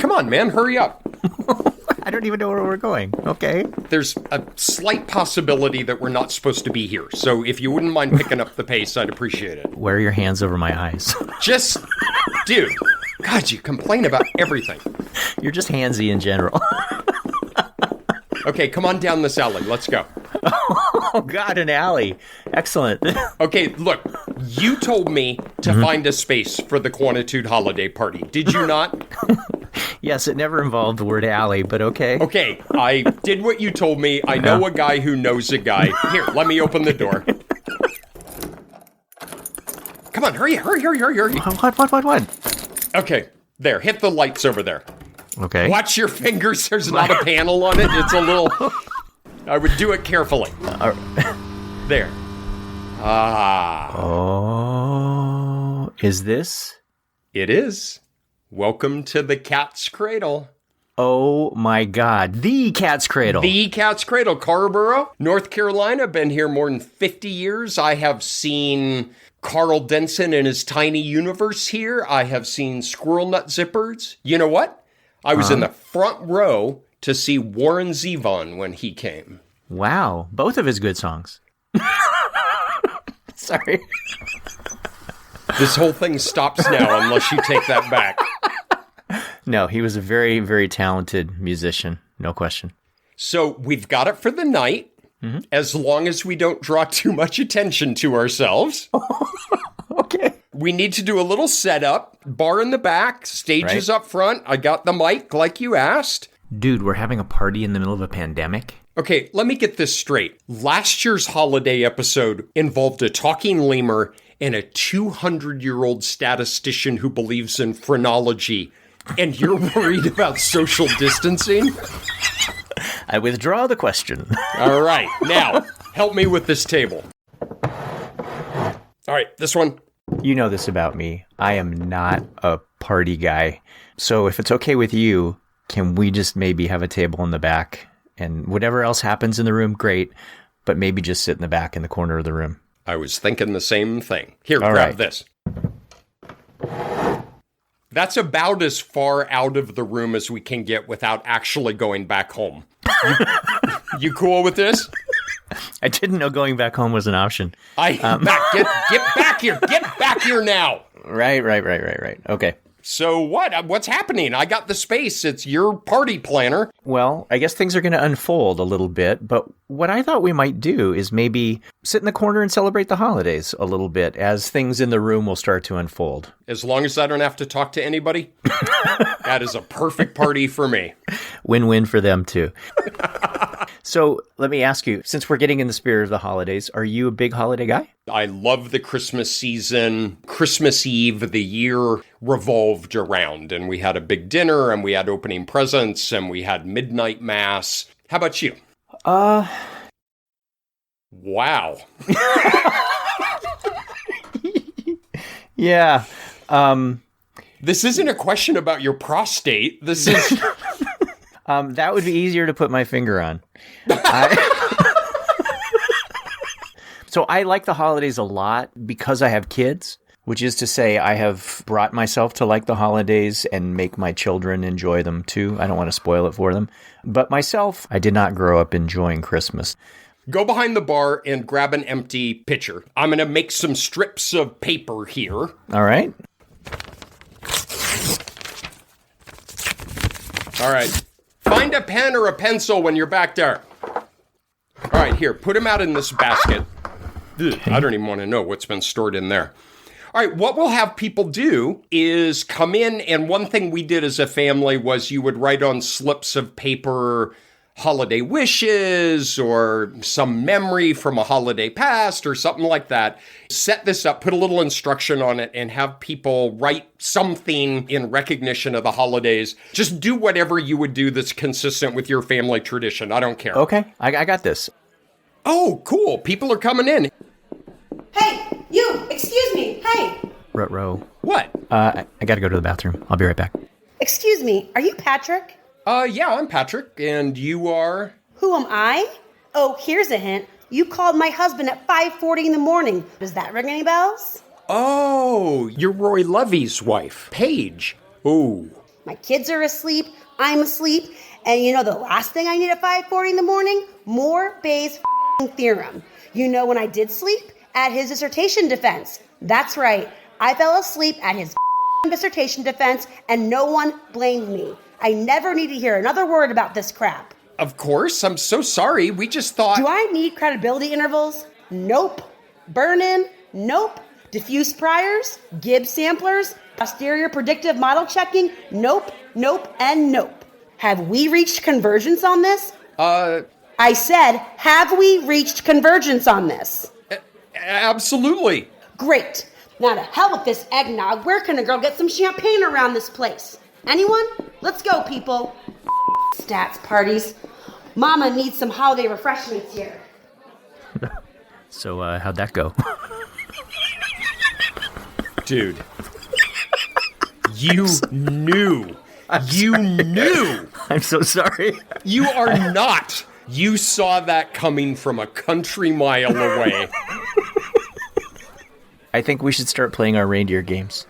Come on, man, hurry up. I don't even know where we're going. Okay. There's a slight possibility that we're not supposed to be here. So if you wouldn't mind picking up the pace, I'd appreciate it. Wear your hands over my eyes. Just, dude, God, you complain about everything. You're just handsy in general. Okay, come on down this alley. Let's go. Oh, God, an alley. Excellent. Okay, look, you told me to find a space for the Quantitude Holiday Party. Did you not? Yes, it never involved the word alley, but okay. Okay, I did what you told me. I know a guy who knows a guy. Here, let me open the door. Come on, hurry. What? Okay, there, hit the lights over there. Okay. Watch your fingers. There's not a panel on it. It's a little... I would do it carefully. There. Ah. Oh, is this? It is. Welcome to the Cat's Cradle. Oh, my God. The Cat's Cradle. The Cat's Cradle. Carrboro, North Carolina. Been here more than 50 years. I have seen Carl Denson and his tiny universe here. I have seen Squirrel Nut Zippers. You know what? I was in the front row to see Warren Zevon when he came. Wow. Both of his good songs. Sorry. This whole thing stops now unless you take that back. No, he was a very, very talented musician. No question. So we've got it for the night, as long as we don't draw too much attention to ourselves. Okay. We need to do a little setup. Bar in the back, stages up front. I got the mic like you asked. Dude, we're having a party in the middle of a pandemic? Okay, let me get this straight. Last year's holiday episode involved a talking lemur and a 200-year-old statistician who believes in phrenology. And you're worried about social distancing? I withdraw the question. All right, now, help me with this table. All right, this one. You know this about me. I am not a party guy. So if it's okay with you, can we just maybe have a table in the back? And whatever else happens in the room, great. But maybe just sit in the back in the corner of the room. I was thinking the same thing. Here, All grab right. this. That's about as far out of the room as we can get without actually going back home. You cool with this? I didn't know going back home was an option. Get back here. Get back here now. Right. Okay. So what? What's happening? I got the space. It's your party planner. Well, I guess things are going to unfold a little bit, but what I thought we might do is maybe sit in the corner and celebrate the holidays a little bit as things in the room will start to unfold. As long as I don't have to talk to anybody, that is a perfect party for me. Win-win for them, too. So let me ask you, since we're getting in the spirit of the holidays, are you a big holiday guy? I love the Christmas season. Christmas Eve, the year revolved around, and we had a big dinner, and we had opening presents, and we had midnight mass. How about you? Wow. Yeah. This isn't a question about your prostate. This is... That would be easier to put my finger on. So I like the holidays a lot because I have kids, which is to say I have brought myself to like the holidays and make my children enjoy them too. I don't want to spoil it for them. But myself, I did not grow up enjoying Christmas. Go behind the bar and grab an empty pitcher. I'm going to make some strips of paper here. All right. All right. Find a pen or a pencil when you're back there. All right, here, put them out in this basket. Ugh, I don't even want to know what's been stored in there. All right, what we'll have people do is come in, and one thing we did as a family was you would write on slips of paper holiday wishes or some memory from a holiday past or something like that. Set this up, put a little instruction on it, and have people write something in recognition of the holidays. Just do whatever you would do that's consistent with your family tradition. I don't care. Okay, I got this. Oh, cool. People are coming in. Hey, you! Excuse me! Hey! Ruh-roh. What? I got to go to the bathroom. I'll be right back. Excuse me, are you Patrick? Yeah, I'm Patrick, and you are? Who am I? Oh, here's a hint. You called my husband at 5:40 in the morning. Does that ring any bells? Oh, you're Roy Levy's wife, Paige. Ooh. My kids are asleep. I'm asleep. And you know the last thing I need at 5:40 in the morning? More Bayes' theorem. You know when I did sleep? At his dissertation defense. That's right. I fell asleep at his dissertation defense and no one blamed me. I never need to hear another word about this crap. Of course, I'm so sorry. We just thought... Do I need credibility intervals? Nope. Burn-in? Nope. Diffuse priors? Gibbs samplers? Posterior predictive model checking? Nope, nope, and nope. Have we reached convergence on this? I said, have we reached convergence on this? Absolutely. Great. Now to hell with this eggnog. Where can a girl get some champagne around this place? Anyone? Let's go, people. Stats parties. Mama needs some holiday refreshments here. So, how'd that go? Dude. You knew. You knew. I'm so sorry. You are not. You saw that coming from a country mile away. I think we should start playing our reindeer games.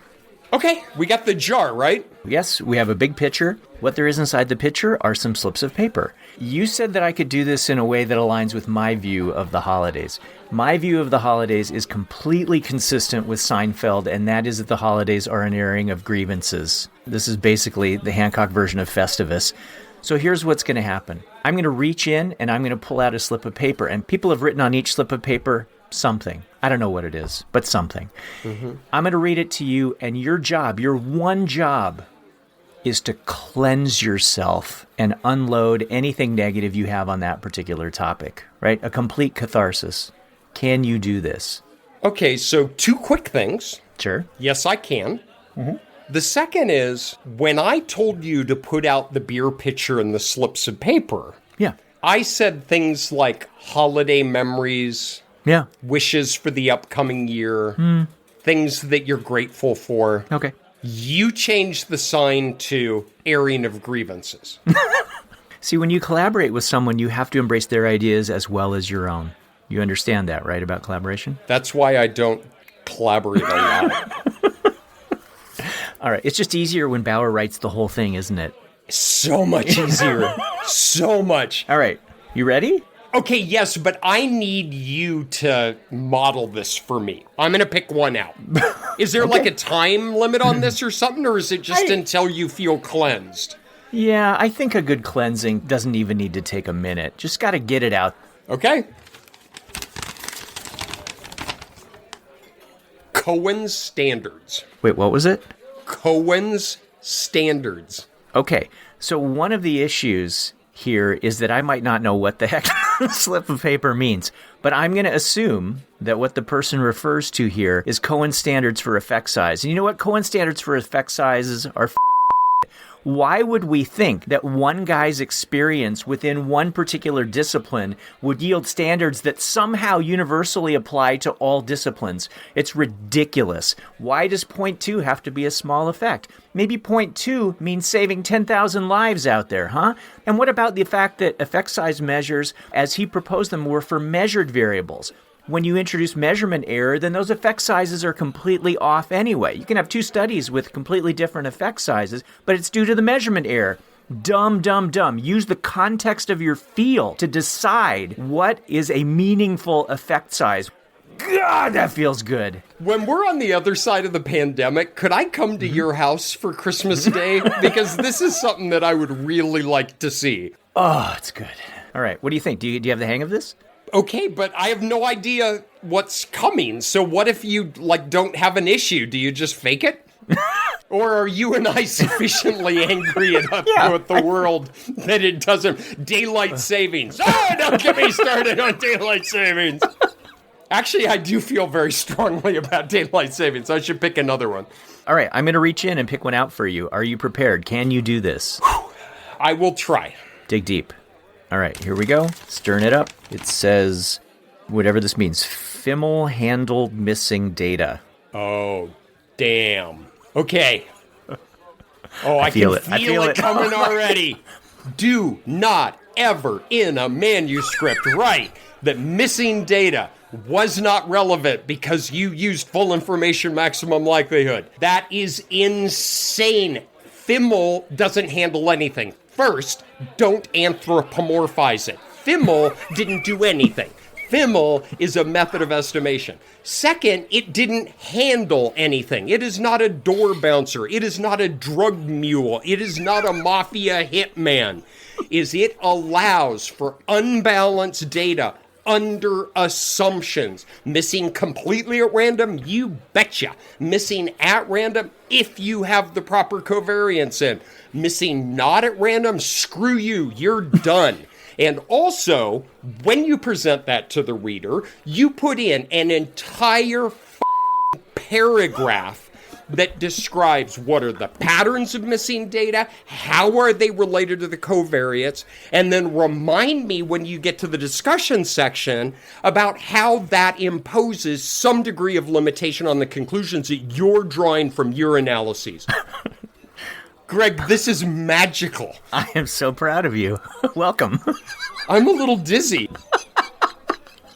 Okay, we got the jar, right? Yes, we have a big pitcher. What there is inside the pitcher are some slips of paper. You said that I could do this in a way that aligns with my view of the holidays. My view of the holidays is completely consistent with Seinfeld, and that is that the holidays are an airing of grievances. This is basically the Hancock version of Festivus. So here's what's going to happen. I'm going to reach in and I'm going to pull out a slip of paper, and people have written on each slip of paper something. I don't know what it is, but something. Mm-hmm. I'm going to read it to you, and your job, your one job, is to cleanse yourself and unload anything negative you have on that particular topic, right? A complete catharsis. Can you do this? Okay, so 2 quick things. Sure. Yes, I can. Mm-hmm. The second is, when I told you to put out the beer pitcher and the slips of paper, Yeah. I said things like holiday memories, Yeah. wishes for the upcoming year, things that you're grateful for. Okay. You changed the sign to airing of grievances. See, when you collaborate with someone, you have to embrace their ideas as well as your own. You understand that, right, about collaboration? That's why I don't collaborate a lot. All right. It's just easier when Bauer writes the whole thing, isn't it? So much easier. So much. All right. You ready? Okay, yes, but I need you to model this for me. I'm going to pick one out. Is there like a time limit on this or something, or is it just until you feel cleansed? Yeah, I think a good cleansing doesn't even need to take a minute. Just got to get it out. Okay. Cohen's Standards. Wait, what was it? Cohen's Standards. Okay, so one of the issues here is that I might not know what the heck a slip of paper means, but I'm going to assume that what the person refers to here is Cohen's standards for effect size. And you know what? Cohen's standards for effect sizes are Why would we think that one guy's experience within one particular discipline would yield standards that somehow universally apply to all disciplines? It's ridiculous. Why does 0.2 have to be a small effect? Maybe 0.2 means saving 10,000 lives out there, huh? And what about the fact that effect size measures, as he proposed them, were for measured variables? When you introduce measurement error, then those effect sizes are completely off anyway. You can have 2 studies with completely different effect sizes, but it's due to the measurement error. Dumb, dumb, dumb. Use the context of your field to decide what is a meaningful effect size. God, that feels good. When we're on the other side of the pandemic, could I come to your house for Christmas Day? Because this is something that I would really like to see. Oh, it's good. All right, what do you think? Do you have the hang of this? Okay, but I have no idea what's coming. So what if you, don't have an issue? Do you just fake it? Or are you and I sufficiently angry at with the world that it doesn't... Daylight savings. Oh, don't get me started on daylight savings. Actually, I do feel very strongly about daylight savings. I should pick another one. All right, I'm going to reach in and pick one out for you. Are you prepared? Can you do this? I will try. Dig deep. All right, here we go. Stirring it up. It says, whatever this means, FIML handled missing data. Oh, damn. Okay. Oh, I feel can feel it coming already. Do not ever in a manuscript write that missing data was not relevant because you used full information maximum likelihood. That is insane. Fimmel doesn't handle anything. First, don't anthropomorphize it. Fimmel didn't do anything. Fimmel is a method of estimation. Second, it didn't handle anything. It is not a door bouncer. It is not a drug mule. It is not a mafia hitman. It allows for unbalanced data under assumptions. Missing completely at random? You betcha. Missing at random? If you have the proper covariance in. Missing not at random? Screw you. You're done. And also, when you present that to the reader, you put in an entire paragraph that describes what are the patterns of missing data, how are they related to the covariates, and then remind me when you get to the discussion section about how that imposes some degree of limitation on the conclusions that you're drawing from your analyses. Greg, this is magical. I am so proud of you. Welcome. I'm a little dizzy.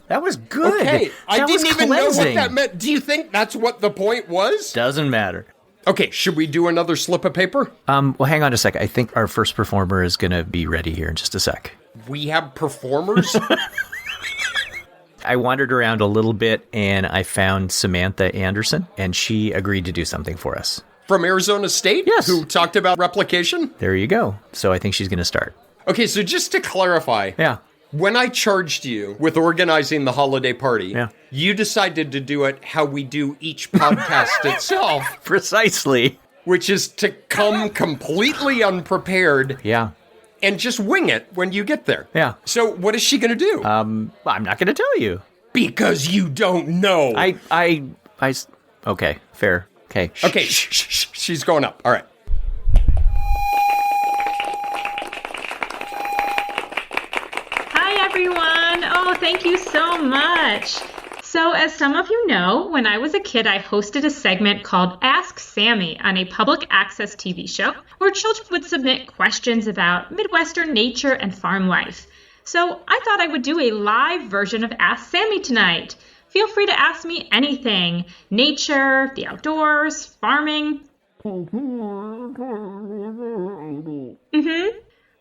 That was good. Okay, I didn't even know what cleansing. that meant. Do you think that's what the point was? Doesn't matter. Okay, should we do another slip of paper? Well, hang on a sec. I think our first performer is going to be ready here in just a sec. We have performers? I wandered around a little bit and I found Samantha Anderson, and she agreed to do something for us. From Arizona State? Yes. Who talked about replication? There you go. So I think she's going to start. Okay, so just to clarify. Yeah. When I charged you with organizing the holiday party, Yeah. you decided to do it how we do each podcast itself, Precisely. which is to come completely unprepared Yeah. and just wing it when you get there. Yeah. So what is she going to do? Well, I'm not going to tell you. Because you don't know. Okay, fair. Okay. Okay, shh. She's going up. All right. Hi, everyone. Oh, thank you so much. So, as some of you know, when I was a kid, I hosted a segment called Ask Sammy on a public access TV show where children would submit questions about Midwestern nature and farm life. So, I thought I would do a live version of Ask Sammy tonight. Feel free to ask me anything. Nature, the outdoors, farming.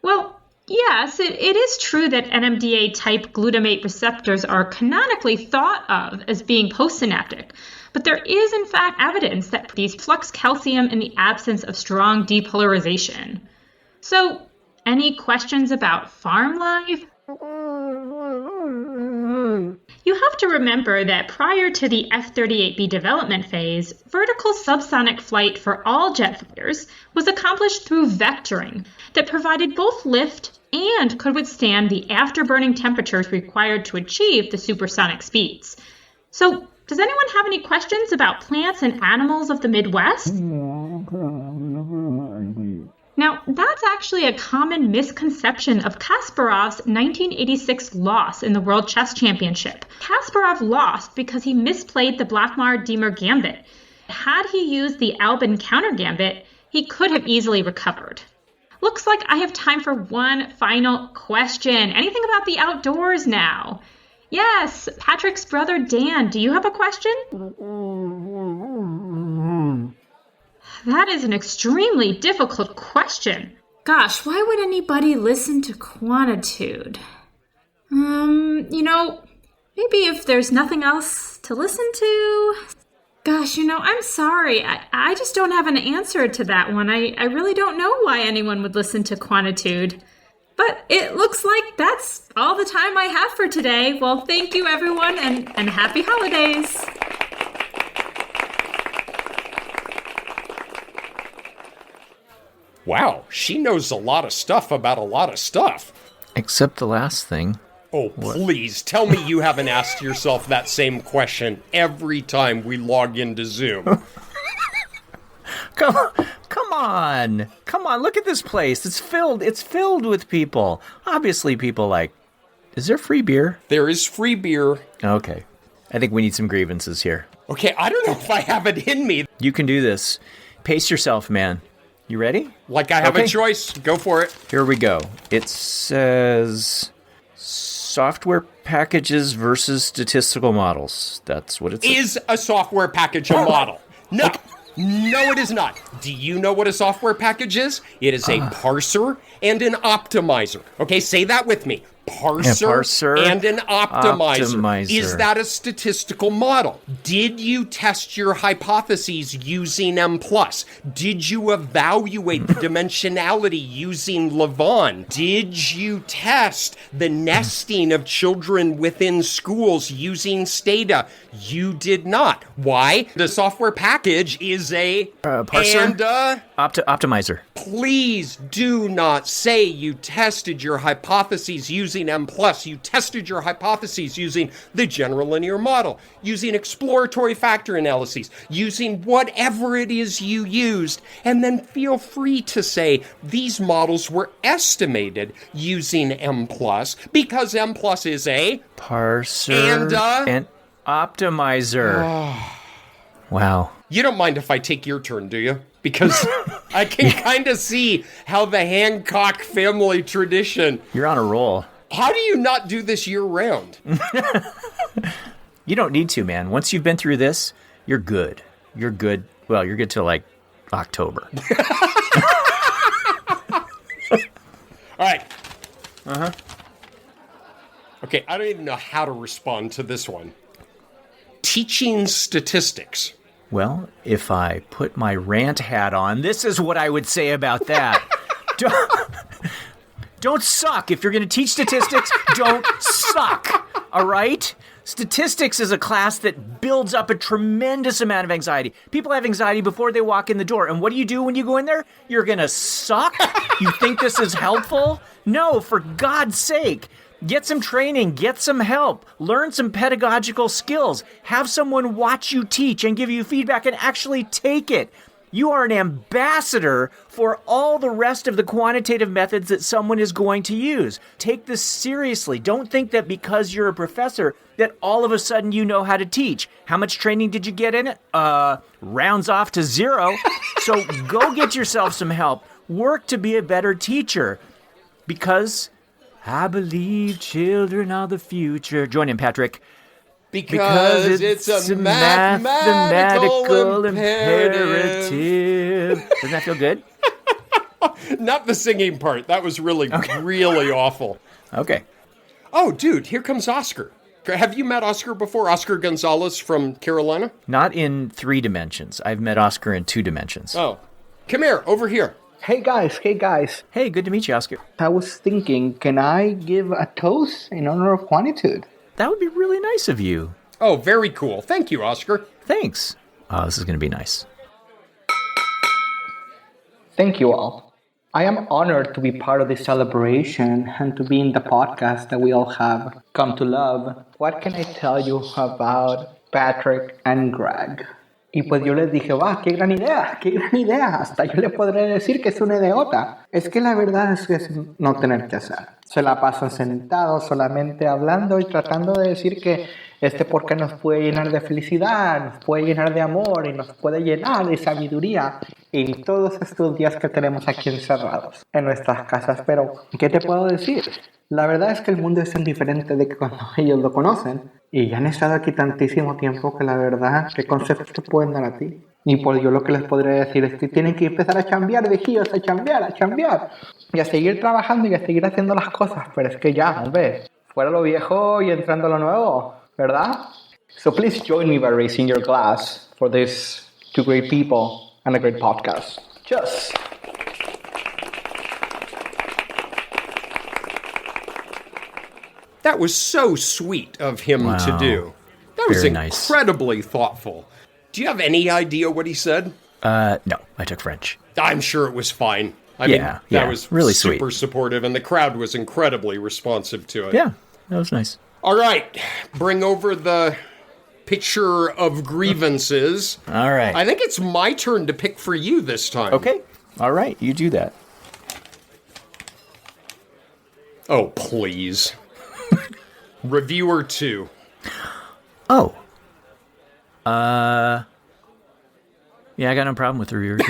Well, yes, it is true that NMDA-type glutamate receptors are canonically thought of as being postsynaptic, but there is in fact evidence that these flux calcium in the absence of strong depolarization. So, any questions about farm life? You have to remember that prior to the F-38B development phase, vertical subsonic flight for all jet fighters was accomplished through vectoring that provided both lift and could withstand the afterburning temperatures required to achieve the supersonic speeds. So, does anyone have any questions about plants and animals of the Midwest? Now, that's actually a common misconception of Kasparov's 1986 loss in the World Chess Championship. Kasparov lost because he misplayed the Blackmar-Demer gambit. Had he used the Albin counter gambit, he could have easily recovered. Looks like I have time for one final question. Anything about the outdoors now? Yes, Patrick's brother Dan, do you have a question? That is an extremely difficult question. Gosh, why would anybody listen to Quantitude? Maybe if there's nothing else to listen to. Gosh, I'm sorry. I just don't have an answer to that one. I really don't know why anyone would listen to Quantitude. But it looks like that's all the time I have for today. Well, thank you, everyone, and happy holidays. Wow, she knows a lot of stuff about a lot of stuff. Except the last thing. Oh, please, tell me you haven't asked yourself that same question every time we log into Zoom. Come on. Look at this place. It's filled with people. Obviously people is there free beer? There is free beer. Okay. I think we need some grievances here. Okay, I don't know if I have it in me. You can do this. Pace yourself, man. You ready? Like I have Okay. a choice. Go for it. Here we go. It says software packages versus statistical models. That's what it says. Is a software package a model? No. No, it is not. Do you know what a software package is? It is a parser and an optimizer. Okay, say that with me. Parser and an optimizer. Is that a statistical model? Did you test your hypotheses using M+? Did you evaluate the dimensionality using Levon? Did you test the nesting of children within schools using Stata? You did not. Why? The software package is a parser and optimizer. Please do not say you tested your hypotheses using M+. You tested your hypotheses using the general linear model, using exploratory factor analyses, using whatever it is you used, and then feel free to say these models were estimated using M+, because M+ is a parser and optimizer. Wow. You don't mind if I take your turn, do you? Because I can kind of see how the Hancock family tradition... You're on a roll. How do you not do this year-round? You don't need to, man. Once you've been through this, you're good. You're good. Well, you're good till, like, October. All right. Uh-huh. Okay, I don't even know how to respond to this one. Teaching statistics. Well, if I put my rant hat on, this is what I would say about that. Don't suck. If you're going to teach statistics, don't suck. All right? Statistics is a class that builds up a tremendous amount of anxiety. People have anxiety before they walk in the door. And what do you do when you go in there? You're going to suck? You think this is helpful? No, for God's sake. Get some training, get some help, learn some pedagogical skills, have someone watch you teach and give you feedback and actually take it. You are an ambassador for all the rest of the quantitative methods that someone is going to use. Take this seriously. Don't think that because you're a professor that all of a sudden you know how to teach. How much training did you get in it? Rounds off to 0. So go get yourself some help. Work to be a better teacher because... I believe children are the future. Join in, Patrick. Because it's a mathematical imperative. Doesn't that feel good? Not the singing part. That was really awful. Okay. Oh, dude, here comes Oscar. Have you met Oscar before? Oscar Gonzalez from Carolina? Not in 3 dimensions. I've met Oscar in 2 dimensions. Oh. Come here, over here. Hey guys. Hey, good to meet you, Oscar. I was thinking, can I give a toast in honor of Quantitude? That would be really nice of you. Oh, very cool. Thank you, Oscar. Thanks. Oh, this is going to be nice. Thank you all. I am honored to be part of this celebration and to be in the podcast that we all have come to love. What can I tell you about Patrick and Greg? Y pues yo les dije, qué gran idea. Hasta yo le podré decir que es una idiota. Es que la verdad es que es no tener que hacer. Se la pasan sentados solamente hablando y tratando de decir que porque nos puede llenar de felicidad, nos puede llenar de amor y nos puede llenar de sabiduría en todos estos días que tenemos aquí encerrados en nuestras casas. Pero, ¿qué te puedo decir? La verdad es que el mundo es tan diferente de que cuando ellos lo conocen y ya han estado aquí tantísimo tiempo que la verdad, ¿qué consejos te pueden dar a ti? Y pues yo lo que les podré decir es que tienen que empezar a chambear, viejillos, a chambear y a seguir trabajando y a seguir haciendo las cosas. Pero es que ya, hombre, fuera lo viejo y entrando lo nuevo, ¿verdad? So please join me by raising your glass for these 2 great people and a great podcast. Cheers. That was so sweet of him to do. That was incredibly thoughtful. Do you have any idea what he said? No, I took French. I'm sure it was fine. I mean, that was really super supportive, and the crowd was incredibly responsive to it. Yeah, that was nice. All right, bring over the picture of grievances. All right. I think it's my turn to pick for you this time. Okay. All right, you do that. Oh, please. Reviewer 2. Oh. Yeah, I got no problem with Reviewer 2.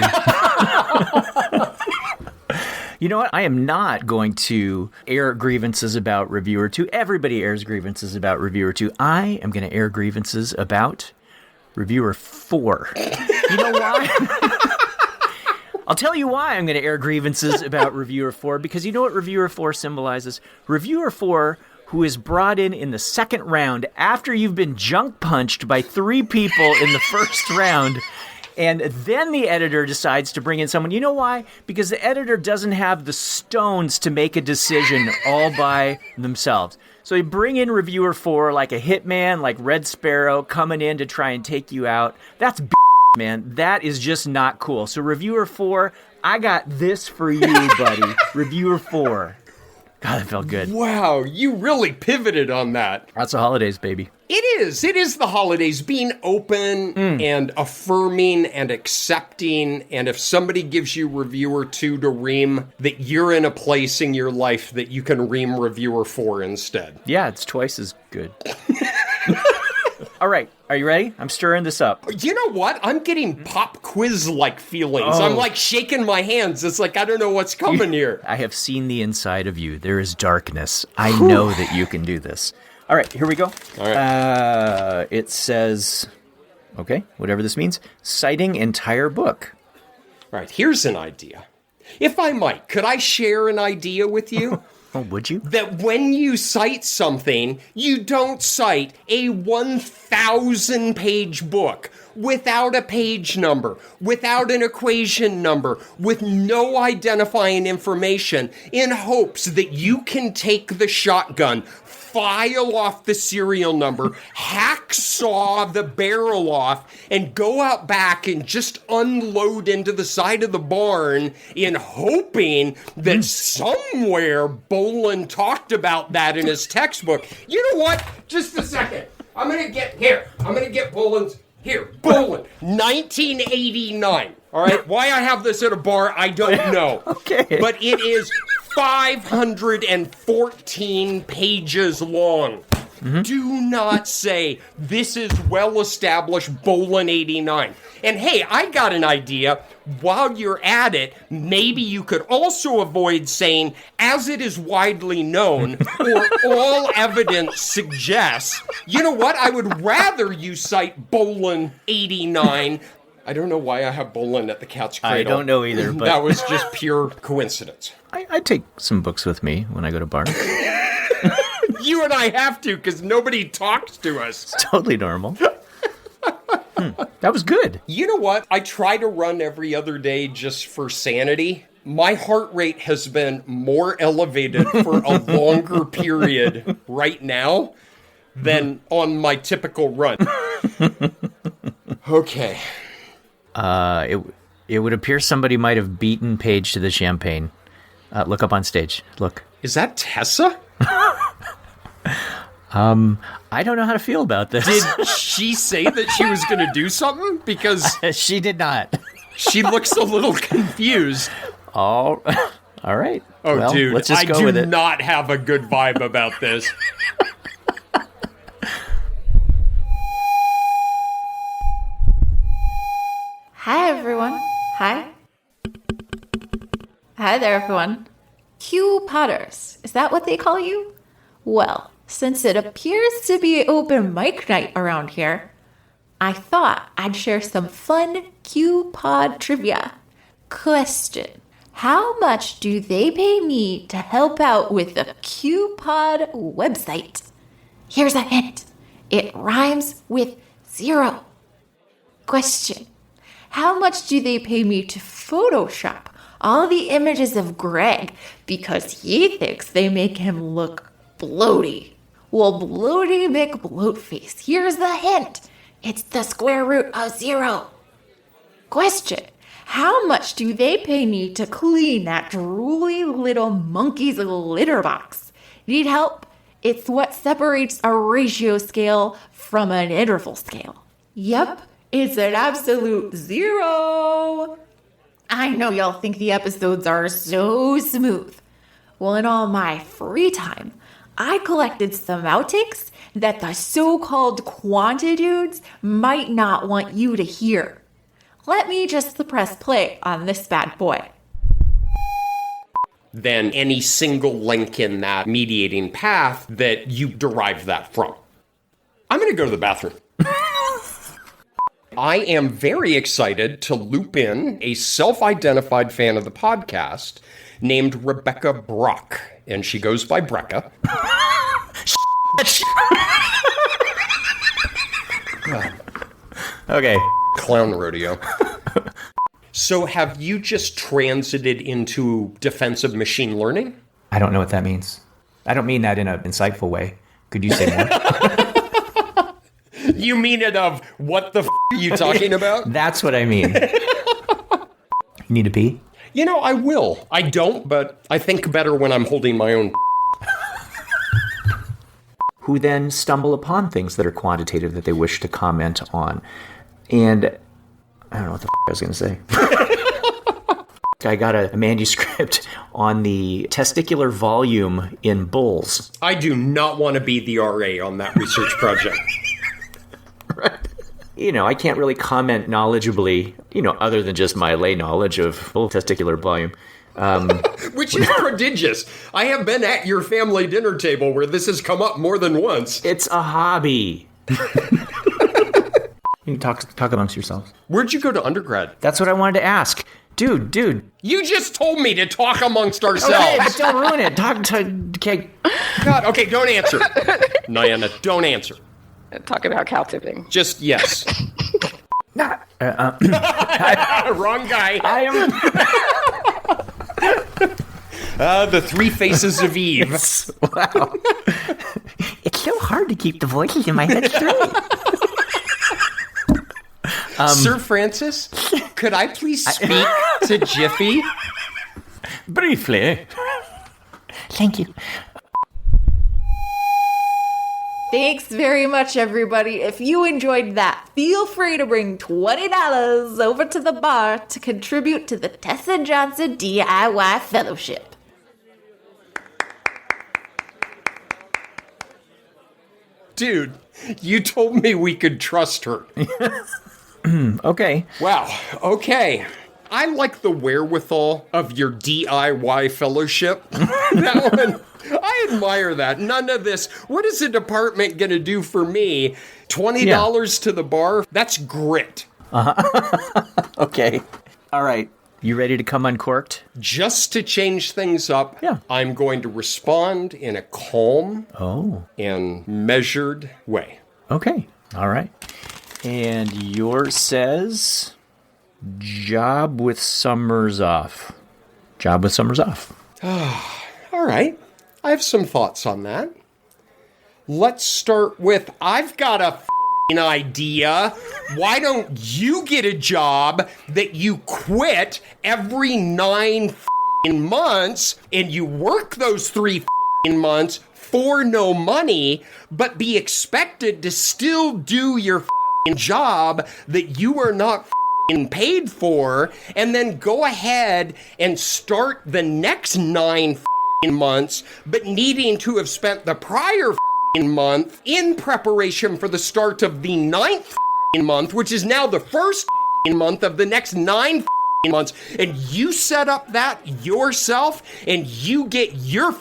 You know what? I am not going to air grievances about Reviewer 2. Everybody airs grievances about Reviewer 2. I am going to air grievances about Reviewer 4. You know why? I'll tell you why I'm going to air grievances about Reviewer 4, because you know what Reviewer 4 symbolizes? Reviewer 4, who is brought in the second round after you've been junk punched by 3 people in the first round, and then the editor decides to bring in someone. You know why? Because the editor doesn't have the stones to make a decision all by themselves. So you bring in Reviewer 4 like a hitman, like Red Sparrow, coming in to try and take you out. That's man. That is just not cool. So Reviewer 4, I got this for you, buddy. Reviewer 4. God, that felt good. Wow, you really pivoted on that. Lots of holidays, baby. It is. It is the holidays. Being open and affirming and accepting. And if somebody gives you Reviewer 2 to ream, that you're in a place in your life that you can ream Reviewer 4 instead. Yeah, it's twice as good. All right. Are you ready? I'm stirring this up. You know what? I'm getting pop quiz-like feelings. I'm like shaking my hands. It's like, I don't know what's coming here. I have seen the inside of you. There is darkness. I know that you can do this. All right, here we go. All right. It says, okay, whatever this means, citing entire book. All right, here's an idea. If I might, could I share an idea with you? Oh, would you? That when you cite something, you don't cite a 1,000-page book without a page number, without an equation number, with no identifying information, in hopes that you can take the shotgun, file off the serial number, hacksaw the barrel off, and go out back and just unload into the side of the barn in hoping that somewhere Bolin talked about that in his textbook. You know what? Just a second. I'm going to get Bolin's. Here, Bolin, 1989. All right? Why I have this at a bar, I don't know. Okay. But it is 514 pages long. Do not say this is well-established Bolin 89. And hey, I got an idea. While you're at it, maybe you could also avoid saying, as it is widely known, or all evidence suggests. You know what? I would rather you cite Bolin 89. I don't know why I have Bolin at the Cat's Cradle. I don't know either, but that was just pure coincidence. I take some books with me when I go to bars. You and I have to, because nobody talks to us. It's totally normal. That was good. You know what? I try to run every other day just for sanity. My heart rate has been more elevated for a longer period right now than on my typical run. Okay. It would appear somebody might have beaten Paige to the champagne. Look up on stage. Look. Is that Tessa? I don't know how to feel about this. Did she say that she was going to do something? Because she did not. She looks a little confused. All right. Oh, well, dude, let's just I go do with it. not have a good vibe about this. Hi, everyone. Hi. Hi there, everyone. Q Potters. Is that what they call you? Well, since it appears to be open mic night around here, I thought I'd share some fun Q-Pod trivia. Question: how much do they pay me to help out with the Q-Pod website? Here's a hint. It rhymes with 0. Question: how much do they pay me to Photoshop all the images of Greg because he thinks they make him look bloaty? Well, bloaty McBloatface, here's the hint. It's the square root of 0. Question: how much do they pay me to clean that drooly little monkey's litter box? Need help? It's what separates a ratio scale from an interval scale. Yep, it's an absolute 0. I know y'all think the episodes are so smooth. Well, in all my free time, I collected some outtakes that the so-called quantitudes might not want you to hear. Let me just press play on this bad boy. Than any single link in that mediating path that you derive that from. I'm going to go to the bathroom. I am very excited to loop in a self-identified fan of the podcast named Rebecca Brock, and she goes by Brecca. Okay. Clown rodeo. So have you just transited into defensive machine learning? I don't know what that means. I don't mean that in an insightful way. Could you say more? You mean it of what the are you talking about? That's what I mean. You need to pee? You know, I will. I don't, but I think better when I'm holding my own. Who then stumble upon things that are quantitative that they wish to comment on. And I don't know what the I was going to say. I got a manuscript on the testicular volume in bulls. I do not want to be the RA on that research project. Right. You know, I can't really comment knowledgeably, other than just my lay knowledge of bull testicular volume. Which is prodigious. I have been at your family dinner table where this has come up more than once. It's a hobby. You can talk amongst yourselves. Where'd you go to undergrad? That's what I wanted to ask. Dude. You just told me to talk amongst ourselves. Okay, but don't ruin it. Okay. God, okay, don't answer. Niana, don't answer. Talk about cow tipping. Just yes. Wrong guy. I am... The three faces of Eve. Wow. It's so hard to keep the voices in my head straight. Sir Francis, could I please speak to Jiffy? Briefly. Thank you. Thanks very much, everybody. If you enjoyed that, feel free to bring $20 over to the bar to contribute to the Tessa Johnson DIY Fellowship. Dude, you told me we could trust her. Okay. Wow, okay. I like the wherewithal of your DIY fellowship. That one, I admire that. None of this, what is the department going to do for me? $20 to the bar? That's grit. Okay. All right. You ready to come uncorked? Just to change things up, I'm going to respond in a calm and measured way. Okay. All right. And yours says, job with summers off. Job with summers off. All right. I have some thoughts on that. Let's start with, I've got a idea. Why don't you get a job that you quit every 9 months and you work those 3 months for no money, but be expected to still do your job that you are not paid for, and then go ahead and start the next 9 months, but needing to have spent the prior month in preparation for the start of the 9th month, which is now the first month of the next 9 months, and you set up that yourself, and you get your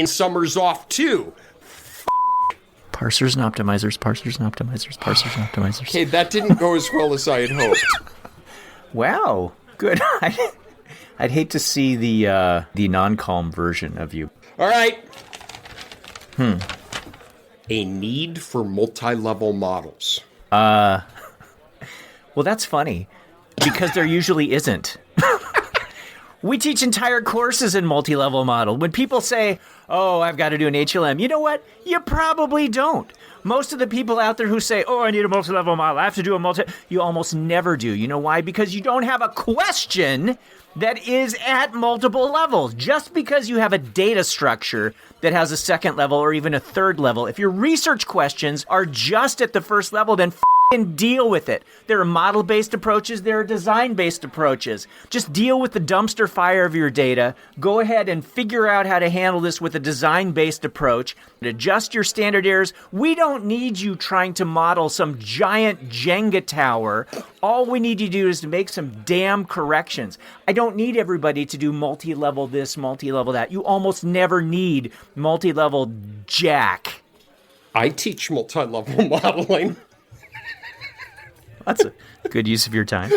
summers off too. Parsers and optimizers, parsers and optimizers, parsers and optimizers. Okay, that didn't go as well as I had hoped. Wow, good. I'd hate to see the non-calm version of you. All right. A need for multi-level models. Well, that's funny, because there usually isn't. We teach entire courses in multi-level model. When people say, oh, I've got to do an HLM, you know what? You probably don't. Most of the people out there who say, oh, I need a multi-level model, I have to do a you almost never do. You know why? Because you don't have a question that is at multiple levels. Just because you have a data structure that has a second level or even a third level, if your research questions are just at the first level, then deal with it. There are model-based approaches, there are design-based approaches. Just deal with the dumpster fire of your data. Go ahead and figure out how to handle this with a design-based approach. Adjust your standard errors. We don't need you trying to model some giant Jenga tower. All we need you to do is to make some damn corrections. I don't need everybody to do multi-level this, multi-level that. You almost never need multi-level jack. I teach multi-level modeling. That's a good use of your time.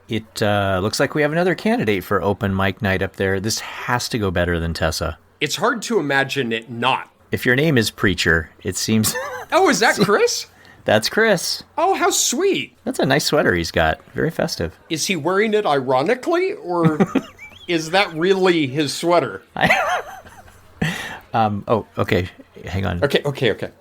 It looks like we have another candidate for open mic night up there. This has to go better than Tessa. It's hard to imagine it not. If your name is Preacher, it seems... Oh, is that Chris? That's Chris. Oh, how sweet. That's a nice sweater he's got. Very festive. Is he wearing it ironically, or is that really his sweater? Oh, okay. Hang on. Okay.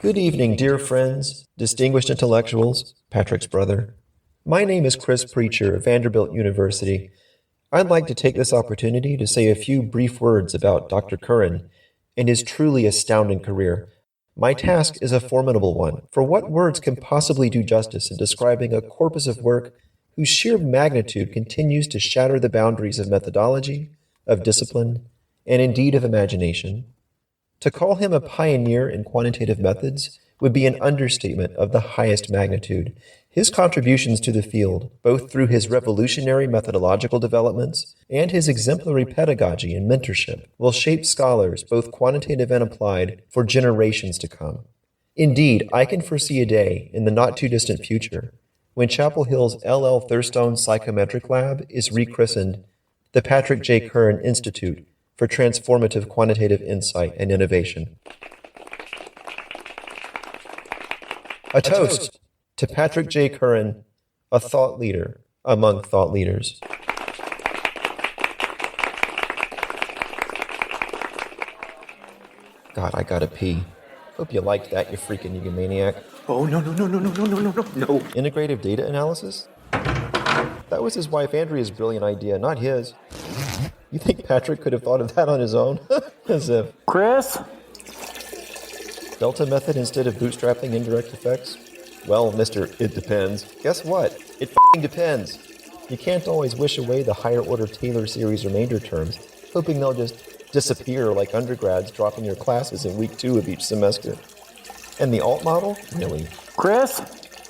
Good evening, dear friends, distinguished intellectuals, Patrick's brother. My name is Chris Preacher of Vanderbilt University. I'd like to take this opportunity to say a few brief words about Dr. Curran and his truly astounding career. My task is a formidable one, for what words can possibly do justice in describing a corpus of work whose sheer magnitude continues to shatter the boundaries of methodology, of discipline, and indeed of imagination? To call him a pioneer in quantitative methods would be an understatement of the highest magnitude. His contributions to the field, both through his revolutionary methodological developments and his exemplary pedagogy and mentorship, will shape scholars, both quantitative and applied, for generations to come. Indeed, I can foresee a day, in the not-too-distant future, when Chapel Hill's L.L. Thurstone Psychometric Lab is rechristened the Patrick J. Curran Institute for Transformative Quantitative Insight and Innovation. A toast to Patrick J. Curran, a thought leader among thought leaders. God, I gotta pee. Hope you liked that, you freaking egomaniac. Oh, no. Integrative data analysis? That was his wife Andrea's brilliant idea, not his. You think Patrick could have thought of that on his own? As if. Chris? Delta method instead of bootstrapping indirect effects? Well, mister, it depends. Guess what? It f***ing depends. You can't always wish away the higher order Taylor series remainder terms, hoping they'll just disappear like undergrads dropping your classes in week 2 of each semester. And the alt model? Really? Chris?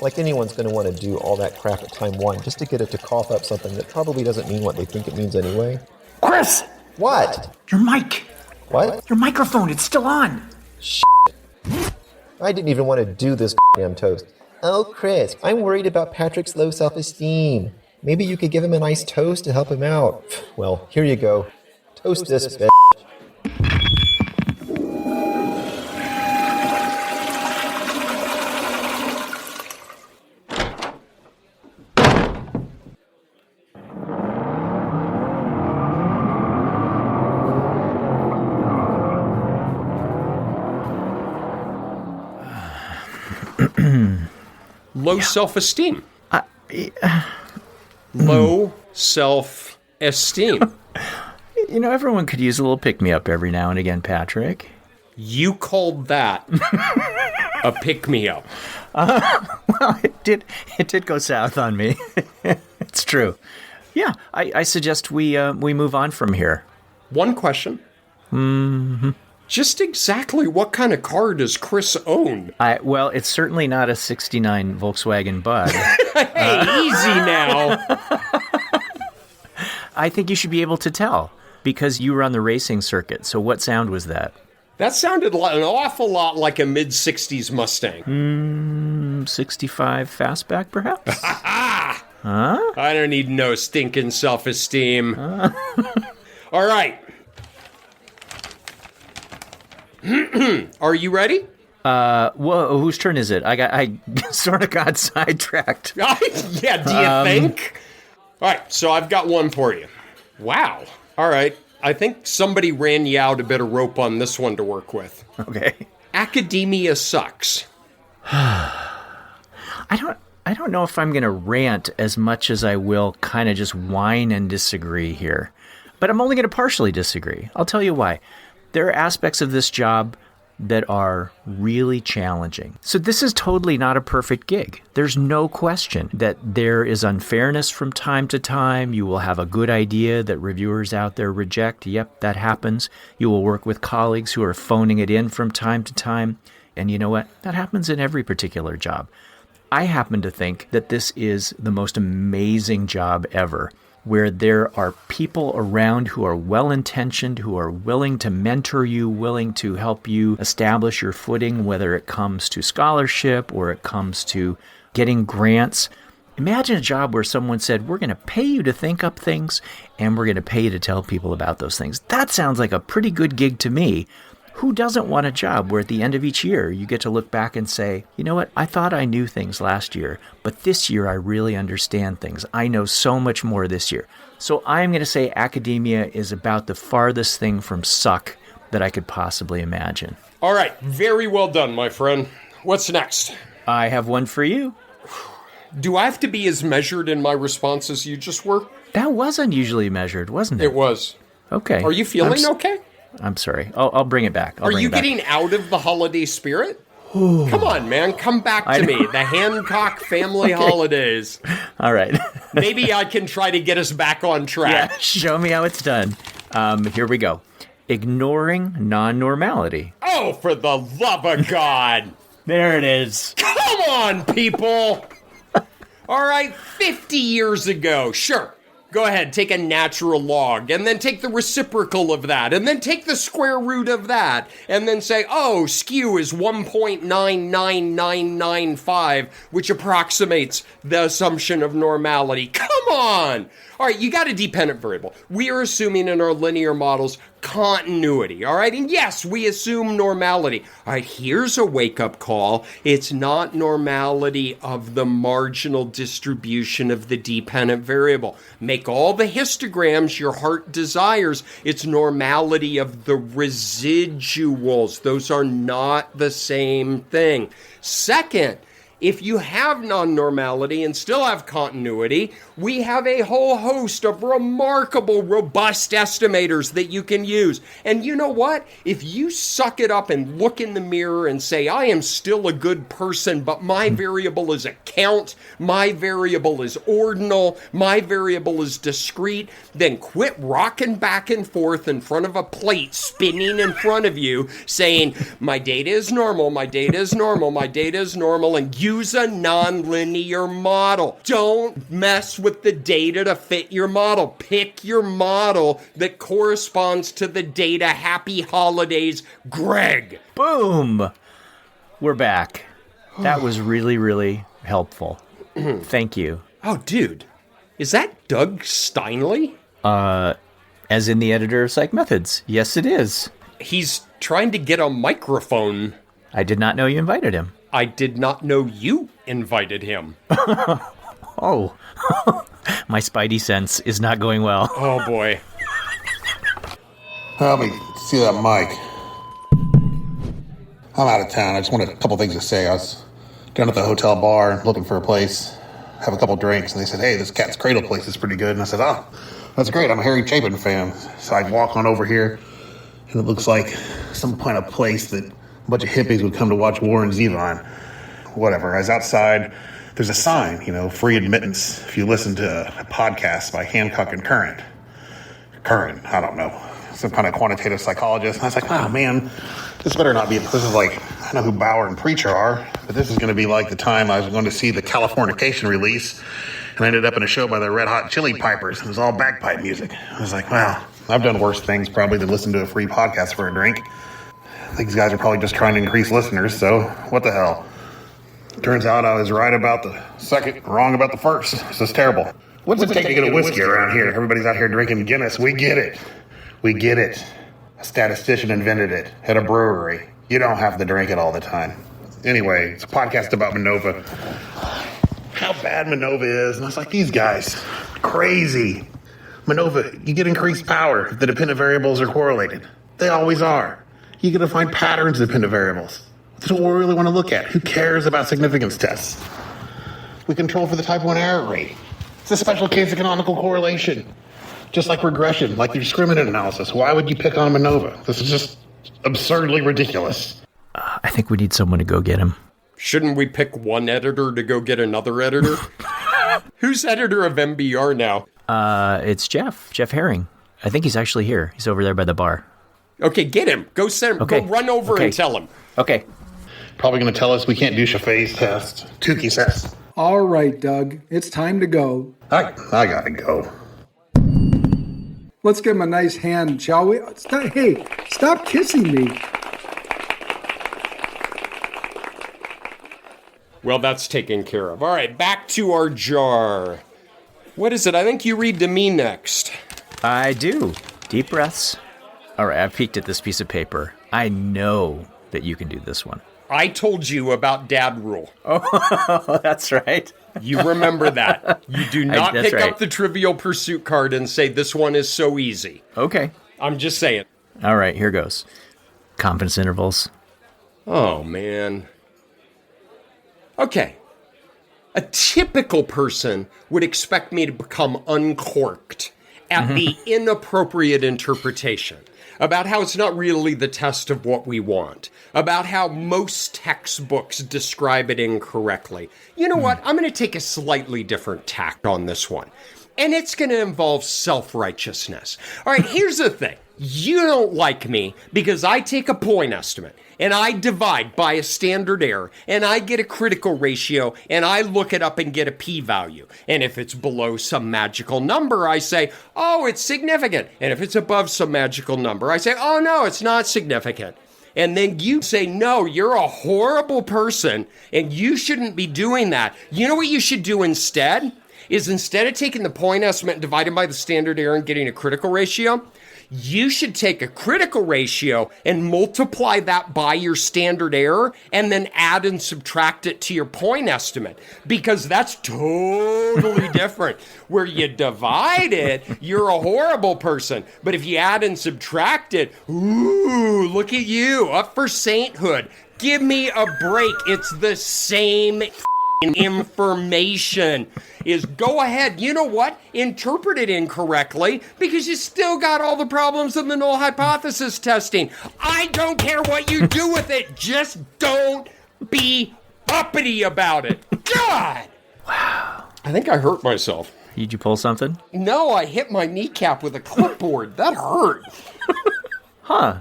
Like anyone's going to want to do all that crap at time 1 just to get it to cough up something that probably doesn't mean what they think it means anyway. Chris! What? Your mic! What? Your microphone, it's still on! I didn't even want to do this damn toast. Oh, Chris, I'm worried about Patrick's low self-esteem. Maybe you could give him a nice toast to help him out. Well, here you go. Toast this, bitch. Low self-esteem. Low self-esteem. You know, everyone could use a little pick-me-up every now and again, Patrick. You called that a pick-me-up. Well, it did go south on me. It's true. Yeah, I suggest we move on from here. One question. Mm-hmm. Just exactly what kind of car does Chris own? Well, it's certainly not a 69 Volkswagen Bug. Hey, easy now. I think you should be able to tell, because you were on the racing circuit. So what sound was that? That sounded an awful lot like a mid-60s Mustang. 65 fastback, perhaps? Huh? I don't need no stinking self-esteem. All right. Are you ready? Whoa, whose turn is it? I sort of got sidetracked. Yeah, do you think? All right, so I've got one for you. Wow. All right. I think somebody ran you out a bit of rope on this one to work with. Okay. Academia sucks. I don't know if I'm going to rant as much as I will kind of just whine and disagree here. But I'm only going to partially disagree. I'll tell you why. There are aspects of this job that are really challenging. So this is totally not a perfect gig. There's no question that there is unfairness from time to time. You will have a good idea that reviewers out there reject. Yep, that happens. You will work with colleagues who are phoning it in from time to time. And you know what? That happens in every particular job. I happen to think that this is the most amazing job ever. where there are people around who are well-intentioned, who are willing to mentor you, willing to help you establish your footing, whether it comes to scholarship or it comes to getting grants. Imagine a job where someone said, we're going to pay you to think up things and we're going to pay you to tell people about those things. That sounds like a pretty good gig to me. Who doesn't want a job where at the end of each year you get to look back and say, you know what, I thought I knew things last year, but this year I really understand things. I know so much more this year. So I'm going to say academia is about the farthest thing from suck that I could possibly imagine. All right, very well done, my friend. What's next? I have one for you. Do I have to be as measured in my response as you just were? That was unusually measured, wasn't it? It was. Okay. Are you feeling okay? I'm sorry. I'll bring it back. Are you getting out of the holiday spirit? Come on, man. Come back to me. The Hancock family holidays. All right. Maybe I can try to get us back on track. Yeah, show me how it's done. Here we go. Ignoring non-normality. Oh, for the love of God. There it is. Come on, people. All right, 50 years ago, sure. Go ahead, take a natural log, and then take the reciprocal of that, and then take the square root of that, and then say, oh, skew is 1.99995, which approximates the assumption of normality. Come on! All right, you got a dependent variable. We are assuming in our linear models continuity, all right? And yes, we assume normality. All right, here's a wake-up call. It's not normality of the marginal distribution of the dependent variable. Make all the histograms your heart desires. It's normality of the residuals. Those are not the same thing. Second, if you have non-normality and still have continuity, we have a whole host of remarkable, robust estimators that you can use. And you know what? If you suck it up and look in the mirror and say, I am still a good person, but my variable is a count, my variable is ordinal, my variable is discrete, then quit rocking back and forth in front of a plate spinning in front of you saying, my data is normal, my data is normal, my data is normal, and use a nonlinear model. Don't mess with the data to fit your model. Pick your model that corresponds to the data. Happy holidays, Greg. Boom. We're back. That was really, really helpful. Thank you. Oh, dude. Is that Doug Steinley? As in the editor of Psych Methods. Yes, it is. He's trying to get a microphone. I did not know you invited him. I did not know you invited him. Oh. My spidey sense is not going well. Oh, boy. Let me see that mic. I'm out of town. I just wanted a couple things to say. I was down at the hotel bar looking for a place, have a couple drinks, and they said, hey, this Cat's Cradle place is pretty good. And I said, oh, that's great. I'm a Harry Chapin fan. So I walk on over here, and it looks like some kind of place that a bunch of hippies would come to watch Warren Zevon. Whatever. I was outside. There's a sign, free admittance if you listen to a podcast by Hancock and Current, I don't know, some kind of quantitative psychologist. And I was like, oh, man, this better not be, this is like, I know who Bauer and Preacher are, but this is going to be like the time I was going to see the Californication release, and I ended up in a show by the Red Hot Chili Pipers, and it was all bagpipe music. I was like, wow, I've done worse things probably than listen to a free podcast for a drink. I think these guys are probably just trying to increase listeners, so what the hell? Turns out I was right about the second, wrong about the first. This is terrible. What's it take to get a whiskey around here? Everybody's out here drinking Guinness. We get it. We get it. A statistician invented it at a brewery. You don't have to drink it all the time. Anyway, it's a podcast about Manova. How bad Manova is. And I was like, these guys, crazy. Manova, you get increased power if the dependent variables are correlated. They always are. You get to find patterns of dependent variables. That's what we really want to look at. Who cares about significance tests? We control for the type 1 error rate. It's a special case of canonical correlation. Just like regression, like your discriminant analysis. Why would you pick on Manova? This is just absurdly ridiculous. I think we need someone to go get him. Shouldn't we pick one editor to go get another editor? Who's editor of MBR now? It's Jeff Herring. I think he's actually here. He's over there by the bar. Okay, get him. Go send him. Okay. Go run over and tell him. Okay. Probably going to tell us we can't do Chaffee's test. Tukey says. All right, Doug. It's time to go. I gotta go. Let's give him a nice hand, shall we? Stop kissing me. Well, that's taken care of. All right, back to our jar. What is it? I think you read to me next. I do. Deep breaths. All right, I've peeked at this piece of paper. I know that you can do this one. I told you about dad rule. Oh, that's right. You remember that. You do not pick right. up the Trivial Pursuit card and say, this one is so easy. Okay. I'm just saying. All right, here goes. Confidence intervals. Oh, man. Okay. A typical person would expect me to become uncorked at the inappropriate interpretation, about how it's not really the test of what we want, about how most textbooks describe it incorrectly. You know what? I'm going to take a slightly different tack on this one, and it's going to involve self-righteousness. All right, here's the thing. You don't like me because I take a point estimate and I divide by a standard error and I get a critical ratio and I look it up and get a p-value. And if it's below some magical number, I say, oh, it's significant. And if it's above some magical number, I say, oh, no, it's not significant. And then you say, no, you're a horrible person and you shouldn't be doing that. You know what you should do instead? Is instead of taking the point estimate and dividing by the standard error and getting a critical ratio, you should take a critical ratio and multiply that by your standard error and then add and subtract it to your point estimate, because that's totally different. Where you divide it, you're a horrible person. But if you add and subtract it, ooh, look at you, up for sainthood. Give me a break. It's the same information. Is go ahead, you know what? Interpret it incorrectly because you still got all the problems of the null hypothesis testing. I don't care what you do with it. Just don't be uppity about it. God! Wow. I think I hurt myself. Did you pull something? No, I hit my kneecap with a clipboard. That hurt. Huh.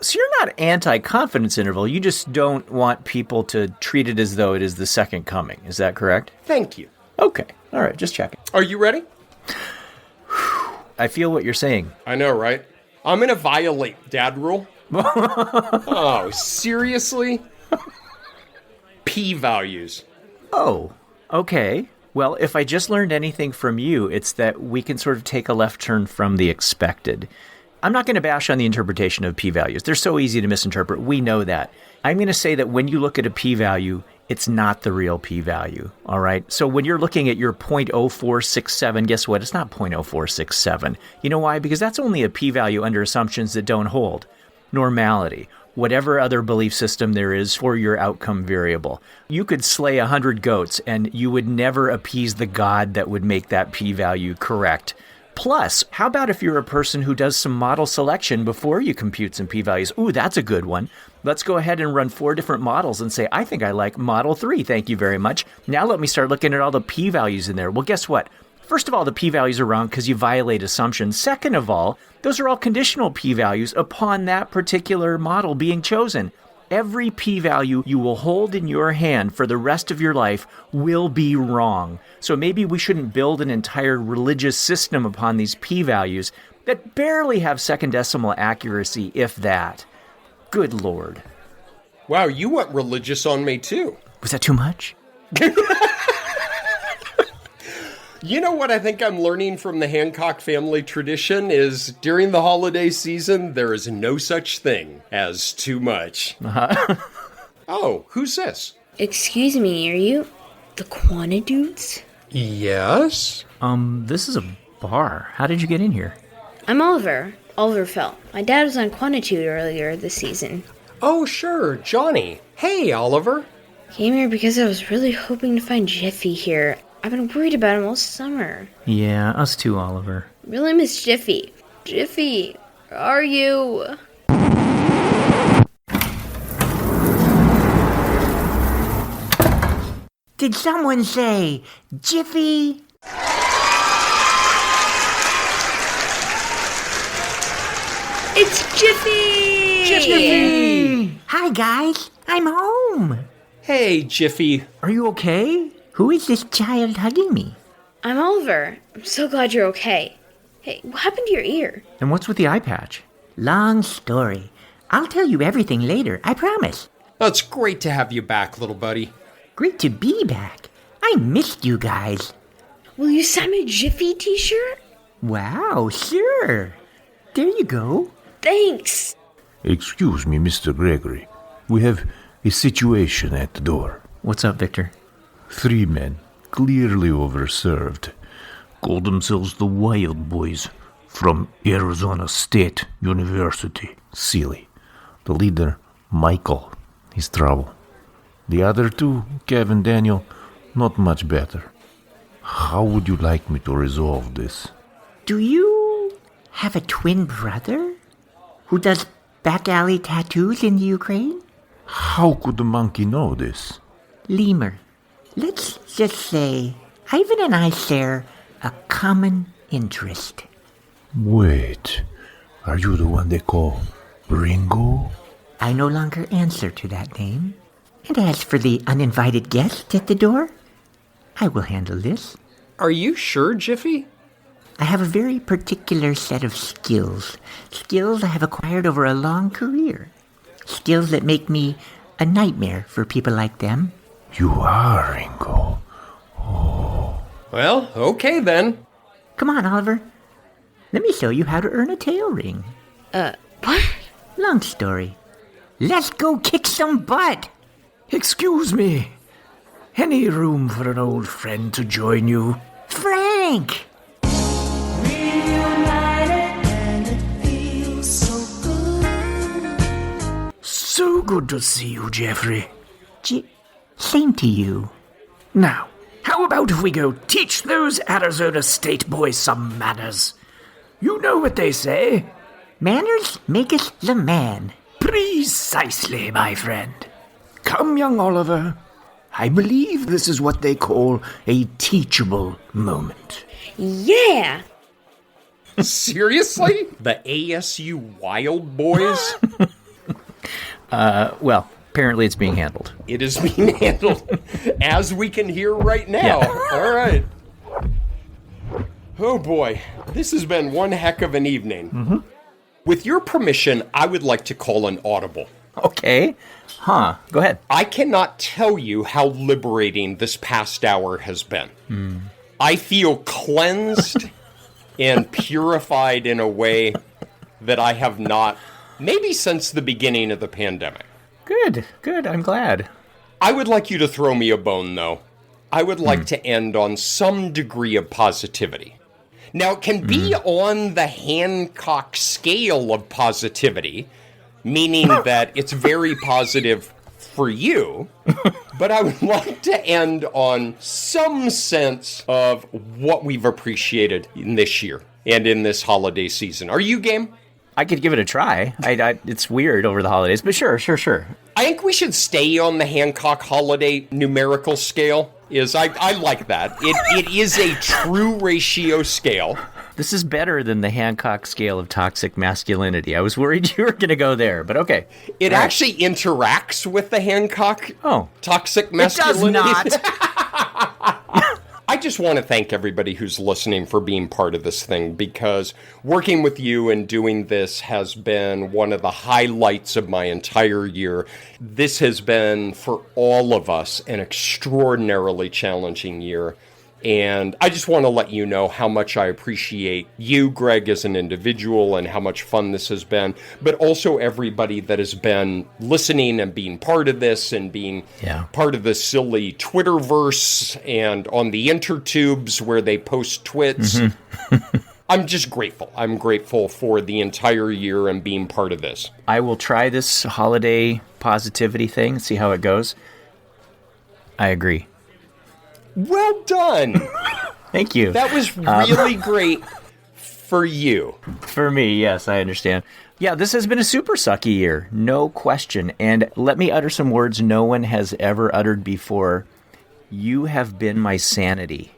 So you're not anti-confidence interval. You just don't want people to treat it as though it is the second coming. Is that correct? Thank you. Okay. All right. Just checking. Are you ready? I feel what you're saying. I know, right? I'm going to violate dad rule. Oh, seriously? P-values. Oh, okay. Well, if I just learned anything from you, it's that we can sort of take a left turn from the expected. I'm not going to bash on the interpretation of p-values. They're so easy to misinterpret. We know that. I'm going to say that when you look at a p-value, it's not the real p-value, all right? So when you're looking at your 0.0467, guess what? It's not 0.0467. You know why? Because that's only a p-value under assumptions that don't hold. Normality, whatever other belief system there is for your outcome variable. You could slay 100 goats and you would never appease the god that would make that p-value correct. Plus, how about if you're a person who does some model selection before you compute some p-values? Ooh, that's a good one. Let's go ahead and run 4 different models and say, I think I like model 3, thank you very much. Now let me start looking at all the p-values in there. Well, guess what? First of all, the p-values are wrong because you violate assumptions. Second of all, those are all conditional p-values upon that particular model being chosen. Every p-value you will hold in your hand for the rest of your life will be wrong. So maybe we shouldn't build an entire religious system upon these p-values that barely have second decimal accuracy, if that. Good Lord. Wow, you went religious on me too. Was that too much? You know what I think I'm learning from the Hancock family tradition is during the holiday season, there is no such thing as too much. Oh, who's this? Excuse me, are you the Quantitudes? Yes? This is a bar. How did you get in here? I'm Oliver. Oliver Fell. My dad was on Quantitude earlier this season. Oh, sure, Johnny. Hey, Oliver. Came here because I was really hoping to find Jiffy here. I've been worried about him all summer. Yeah, us too, Oliver. Really miss Jiffy. Jiffy, where are you? Did someone say Jiffy? It's Jiffy! Jiffy! Hi, guys. I'm home. Hey, Jiffy. Are you okay? Who is this child hugging me? I'm Oliver. I'm so glad you're okay. Hey, what happened to your ear? And what's with the eye patch? Long story. I'll tell you everything later, I promise. Oh, it's great to have you back, little buddy. Great to be back. I missed you guys. Will you sign my Jiffy t-shirt? Wow, sure. There you go. Thanks. Excuse me, Mr. Gregory. We have a situation at the door. What's up, Victor? 3 men, clearly overserved, call themselves the Wild Boys from Arizona State University. Silly. The leader, Michael, he's trouble. The other 2, Kev and Daniel, not much better. How would you like me to resolve this? Do you have a twin brother who does back alley tattoos in the Ukraine? How could the monkey know this? Lemur. Let's just say Ivan and I share a common interest. Wait, are you the one they call Ringo? I no longer answer to that name. And as for the uninvited guest at the door, I will handle this. Are you sure, Jiffy? I have a very particular set of skills. Skills I have acquired over a long career. Skills that make me a nightmare for people like them. You are, Ringo. Well, okay then. Come on, Oliver. Let me show you how to earn a tail ring. What? Long story. Let's go kick some butt. Excuse me. Any room for an old friend to join you? Frank! So good to see you, Jeffrey. Same to you. Now, how about if we go teach those Arizona State boys some manners? You know what they say. Manners maketh the man. Precisely, my friend. Come, young Oliver. I believe this is what they call a teachable moment. Yeah! Seriously? The ASU Wild Boys? Well, apparently it's being handled. It is being handled, as we can hear right now. Yeah. All right. Oh boy, this has been one heck of an evening. Mm-hmm. With your permission, I would like to call an audible. Okay. Huh. Go ahead. I cannot tell you how liberating this past hour has been. I feel cleansed and purified in a way that I have not, maybe since the beginning of the pandemic. Good. I'm glad. I would like you to throw me a bone, though. I would like to end on some degree of positivity. Now, it can be on the Hancock scale of positivity, meaning that it's very positive for you, but I would like to end on some sense of what we've appreciated in this year and in this holiday season. Are you game? I could give it a try. It's weird over the holidays, but sure. I think we should stay on the Hancock holiday numerical scale. I like that. It is a true ratio scale. This is better than the Hancock scale of toxic masculinity. I was worried you were going to go there, but okay. It actually interacts with the Hancock toxic It masculinity. does not. I just want to thank everybody who's listening for being part of this thing, because working with you and doing this has been one of the highlights of my entire year. This has been, for all of us, an extraordinarily challenging year. And I just want to let you know how much I appreciate you, Greg, as an individual, and how much fun this has been, but also everybody that has been listening and being part of this and being part of the silly Twitterverse and on the intertubes where they post twits. I'm just grateful. I'm grateful for the entire year and being part of this. I will try this holiday positivity thing, see how it goes. I agree. Well done. Thank you. That was really great for you. For me, yes, I understand. Yeah, this has been a super sucky year, no question. And let me utter some words no one has ever uttered before. You have been my sanity.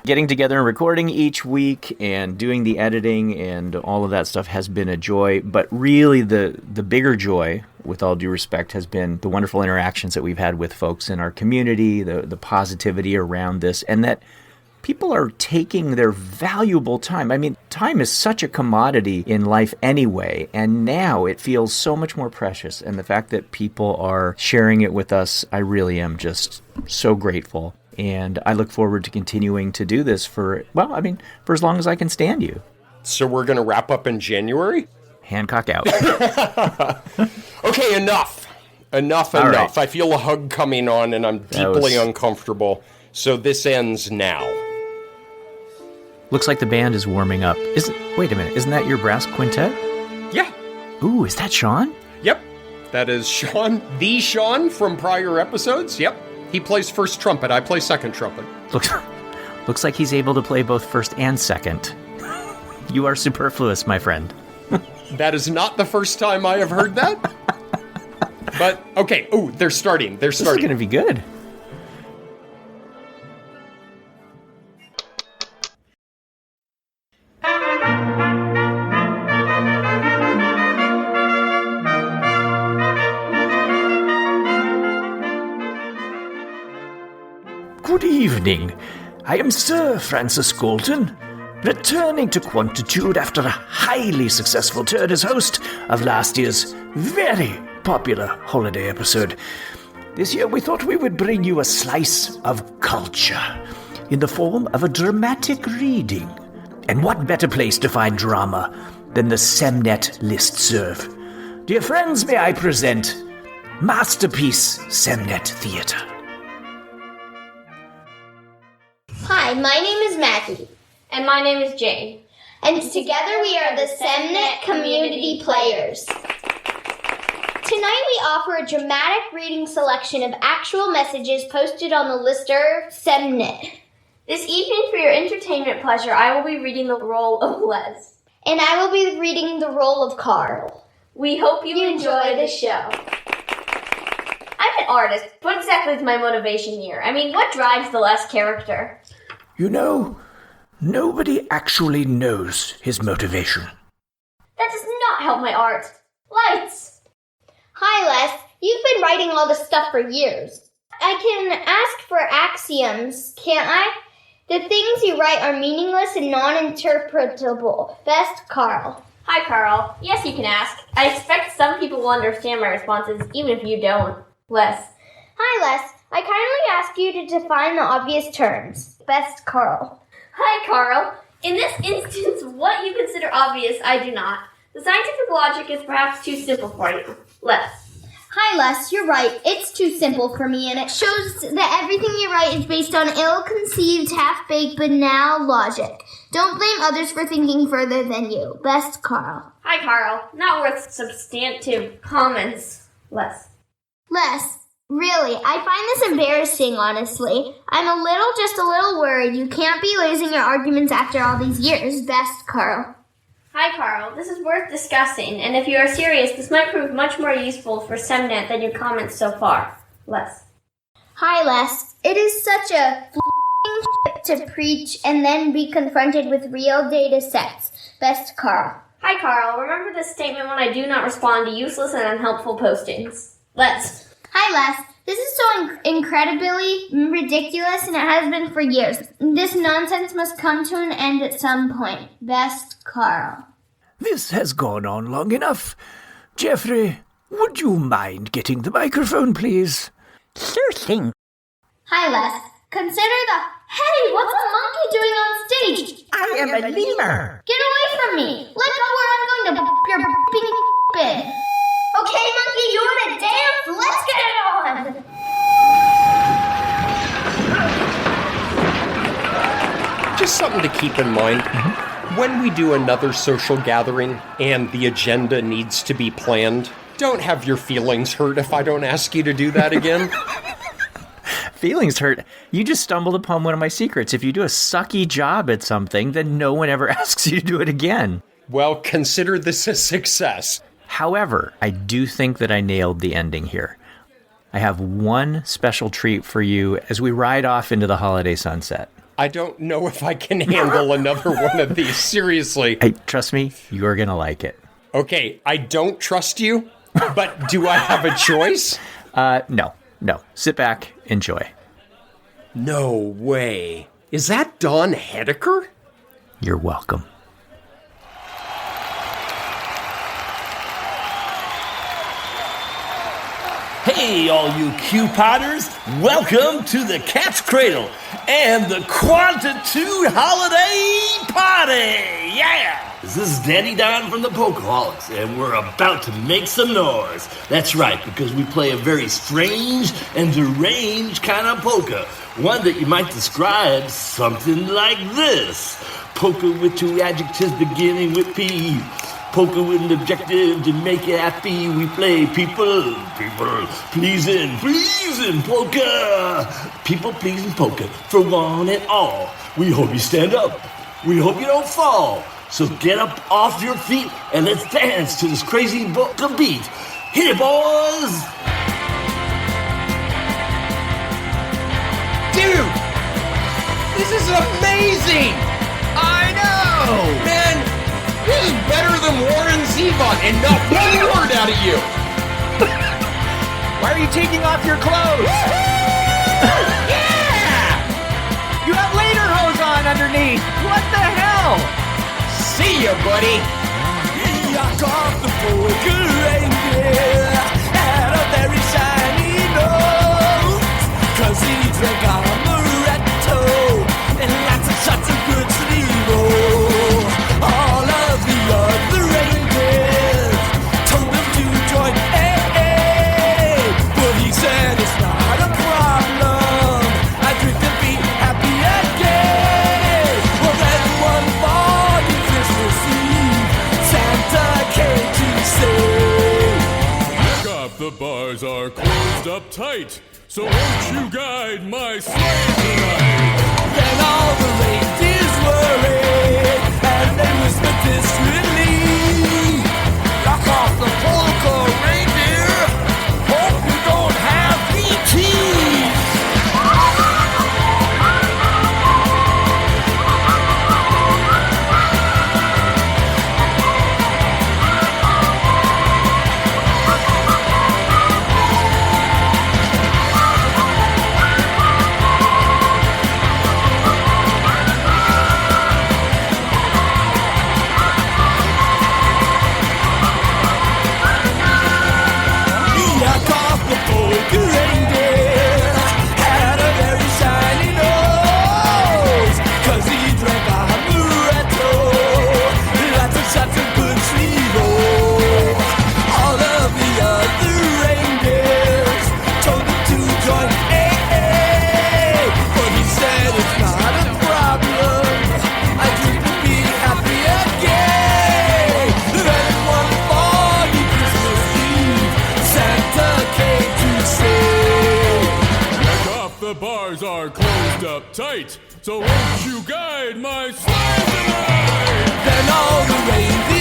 Getting together and recording each week and doing the editing and all of that stuff has been a joy. But really the bigger joy, with all due respect, has been the wonderful interactions that we've had with folks in our community, the positivity around this, and that people are taking their valuable time. I mean, time is such a commodity in life anyway, and now it feels so much more precious. And the fact that people are sharing it with us, I really am just so grateful. And I look forward to continuing to do this for as long as I can stand you. So we're going to wrap up in January? Hancock out. Okay, enough. Enough. Right. I feel a hug coming on, and I'm deeply uncomfortable. So this ends now. Looks like the band is warming up. Wait a minute, isn't that your brass quintet? Yeah. Ooh, is that Sean? Yep. That is Sean, the Sean from prior episodes. Yep. He plays first trumpet. I play second trumpet. Looks like he's able to play both first and second. You are superfluous, my friend. That is not the first time I have heard that. But, okay. Ooh, they're starting. This is going to be good. Good evening. I am Sir Francis Galton, returning to Quantitude after a highly successful turn as host of last year's very popular holiday episode. This year we thought we would bring you a slice of culture in the form of a dramatic reading. And what better place to find drama than the Semnet listserv? Dear friends, may I present Masterpiece Semnet Theatre. Hi, my name is Maggie. And my name is Jane. And together we are the Semnet Community Players. Tonight we offer a dramatic reading selection of actual messages posted on the listserv Semnet. This evening, for your entertainment pleasure, I will be reading the role of Les. And I will be reading the role of Carl. We hope you enjoy the show. I'm an artist. What exactly is my motivation here? I mean, what drives the Les character? You know, nobody actually knows his motivation. That does not help my art. Lights! Hi, Les. You've been writing all this stuff for years. I can ask for axioms, can't I? The things you write are meaningless and non-interpretable. Best, Carl. Hi, Carl. Yes, you can ask. I expect some people will understand my responses, even if you don't. Les. Hi, Les. I kindly ask you to define the obvious terms. Best, Carl. Hi, Carl. In this instance, what you consider obvious, I do not. The scientific logic is perhaps too simple for you. Les. Hi, Les. You're right. It's too simple for me, and it shows that everything you write is based on ill-conceived, half-baked, banal logic. Don't blame others for thinking further than you. Best, Carl. Hi, Carl. Not worth substantive comments. Les. Les. Really, I find this embarrassing, honestly. I'm just a little worried you can't be losing your arguments after all these years. Best, Carl. Hi, Carl. This is worth discussing, and if you are serious, this might prove much more useful for Semnet than your comments so far. Les. Hi, Les. It is such a to preach and then be confronted with real data sets. Best, Carl. Hi, Carl. Remember this statement when I do not respond to useless and unhelpful postings. Les. Hi, Les. This is so incredibly ridiculous, and it has been for years. This nonsense must come to an end at some point. Best, Carl. This has gone on long enough. Jeffrey, would you mind getting the microphone, please? Sure thing. Hi, Les. Consider the... Hey, what's a monkey doing on stage? I am a lemur. Get away from me. Let go or I'm going to your bin. Okay, monkey, you want to dance? Let's get it on! Just something to keep in mind. When we do another social gathering and the agenda needs to be planned, don't have your feelings hurt if I don't ask you to do that again. Feelings hurt? You just stumbled upon one of my secrets. If you do a sucky job at something, then no one ever asks you to do it again. Well, consider this a success. However, I do think that I nailed the ending here. I have one special treat for you as we ride off into the holiday sunset. I don't know if I can handle another one of these, seriously. Hey, trust me, you're going to like it. Okay, I don't trust you, but do I have a choice? No. Sit back, enjoy. No way. Is that Don Hedeker? You're welcome. Hey, all you Q-Potters, welcome to the Cat's Cradle and the Quantitude Holiday Party! Yeah! This is Danny Don from the Pokeaholics, and we're about to make some noise. That's right, because we play a very strange and deranged kind of polka. One that you might describe something like this. Polka with two adjectives beginning with P. Polka with an objective to make you happy. We play people pleasing polka. People pleasing polka for one and all. We hope you stand up. We hope you don't fall. So get up off your feet and let's dance to this crazy polka beat. Hit it, boys! Dude, this is amazing! I know! Man, this is better than Warren Zevon, and not one word out of you! Why are you taking off your clothes? Yeah! You have lederhosen underneath! What the hell? See ya, buddy! Knock off the polka reindeer had a very shiny nose, 'cause he drank amaretto and lots of shots of good Sleevo. All of the other reindeers told him to join AA, but he said it's not a problem. I drink to be happy again. Well, then one foggy Christmas Eve, Santa came to say, Look up, the bars are closed up tight, so won't you guide my sleigh tonight? Then all the ladies worried, and they whispered discreetly, knock off the polka reindeer, hope you don't have ETs. Tight, so won't you guide my sleigh tonight? Then all the reindeer